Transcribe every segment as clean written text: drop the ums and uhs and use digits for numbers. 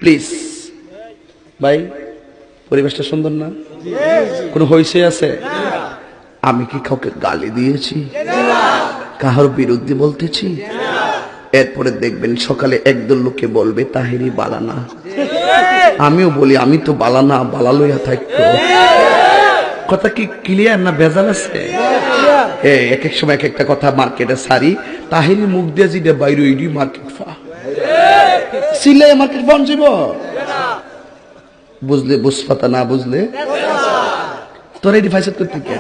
Please ভাই, পরিবেশটা সুন্দর না? কোনো হইছে আছে? আমি কি কাউকে গালি দিয়েছি? কাহার বিরুদ্ধে বলতেছি? এরপরে দেখবেন সকালে একদল লোকে বলবে তাহেরি বালানা। আমিও বলি আমি তো বালানা, বালা লইয়া থাকতো। কথা কি ক্লিয়ার না ভেজাল আছে? এক এক সময় এক একটা কথা মার্কেটে সারি, তাহেরি মুখ দিয়ে যেটা বাইরে ওইডি মার্কেট ফা সিলাই মার্কেট ফান যাব। বুঝলে বুঝপাতা, না বুঝলে তোরা এটি ফাইসাদ করতে কে?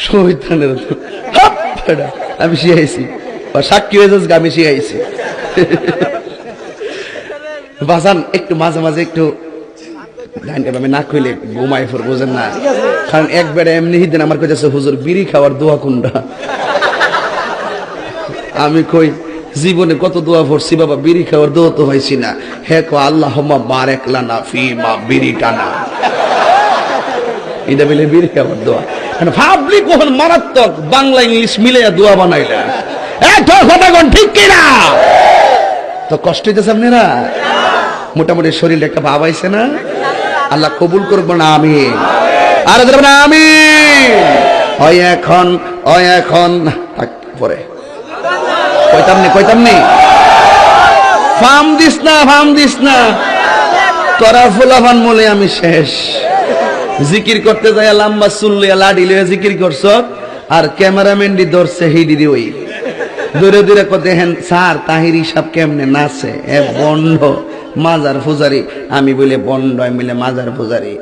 শহীদানের আমি শিখাইছি, সাক্ষী হয়ে যাস, আমি শিখাইছি। বাজান একটু মাঝে মাঝে একটু আমি না কইলে ঘুমাই ফোর, বোঝেন না? কারণ একবারে এমনি দিন আমার কাছে হুজুর বিড়ি খাওয়ার দোয়া কোনটা? আমি কই জীবনে কত দোয়া পড়ছি বাবা, বিড়ি খাওয়ার দোয়া তো হয়েছি না। হে কো আল্লাহুম্মা বারিক লানা ফি মা বিড়ি টানা, এটা বলে বিড়ি খাওয়ার দোয়া। কারণ ভাবলি কখন মারাত্মক বাংলা ইংলিশ মিলে দোয়া বানাইলা। তোর কথা কোন ঠিক কিনা? তো কষ্ট হইতেছে আপনারা? মোটামুটি শরীরে একটা ভাব আইছে না? আল্লাহ কবুল করবো না? আমিন। আর দেব না? আমিন। হয় এখন, হয় এখন পরে কইতামনি ফার্ম দিস না, ফার্ম দিস না। তোরা ফুলাফান বলে আমি শেষ। জিকির করতে যায় লম্বা চুল্লিয়া লাডি লইয়া জিকির করছ, আর ক্যামেরাম্যান দি ধরছে হিডি ওই দূরে দূরে কথা হেন স্যার তাহিরি সাহেব কেমনে নাচে, এ বন্ড মাজার পূজারি। আমি বলে বন্ড, আমি বলে মাজার পূজারি।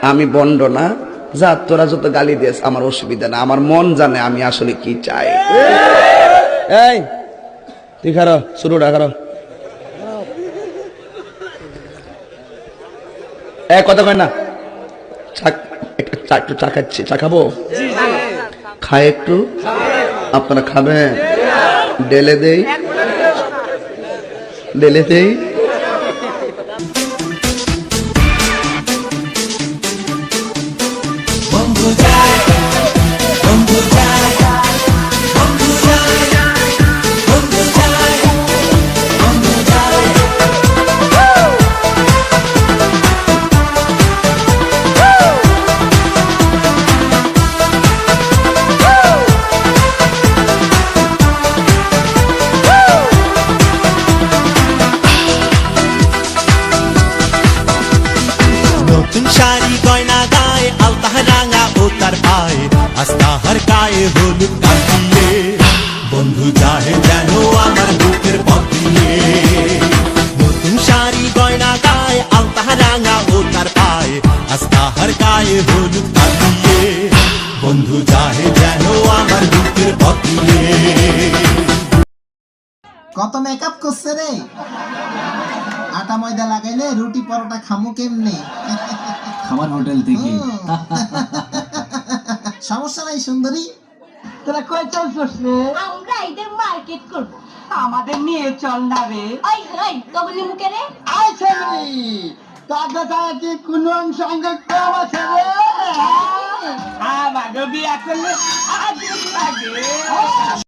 আমি বন্ড না, যা তোরা যত গালি দিস আমার অসুবিধা না, আমার মন জানে আমি আসলে কি চাই। এই তুই খারো, শুরুটা খারো। কথা কয় না, একটু চা খাচ্ছি, চা খাবো? খায় একটু, আপনারা খাবেন? ডেলে দেই, ডেলে দেই। নতুন শাড়ি গয়না গায়ে, আলতাহ রাঙা ও তার পায়ে, আস্তাহার গায়ে হলুদ কাটিয়ে, বন্ধু যাহে যেন আমার বুকের পথ দিয়ে। নতুন শাড়ি গয়না গায়ে, আলতাহ রাঙা ও তার পায়ে, আস্তাহার গায়ে হলুদ কাটিয়ে, বন্ধু যাহে যেন আমার বুকের পথ দিয়ে। কত মেকআপ করছে রে, আটা ময়দা লাগাইলে রুটি পরোটা খামু কেমনে? খাবার হোটেল থেকে। সমস্যা নাই সুন্দরী, তোরা কই চলছস রে? আমরা ঈদের মার্কেট করব, আমাদের নিয়ে চল না রে। ওই ওই কবলি মুখে রে, আয় ছেলে, তাকে তাকে কি কোন অঙ্গ কম আছে রে? আমাকে বিয়া করলে আজ লাগে।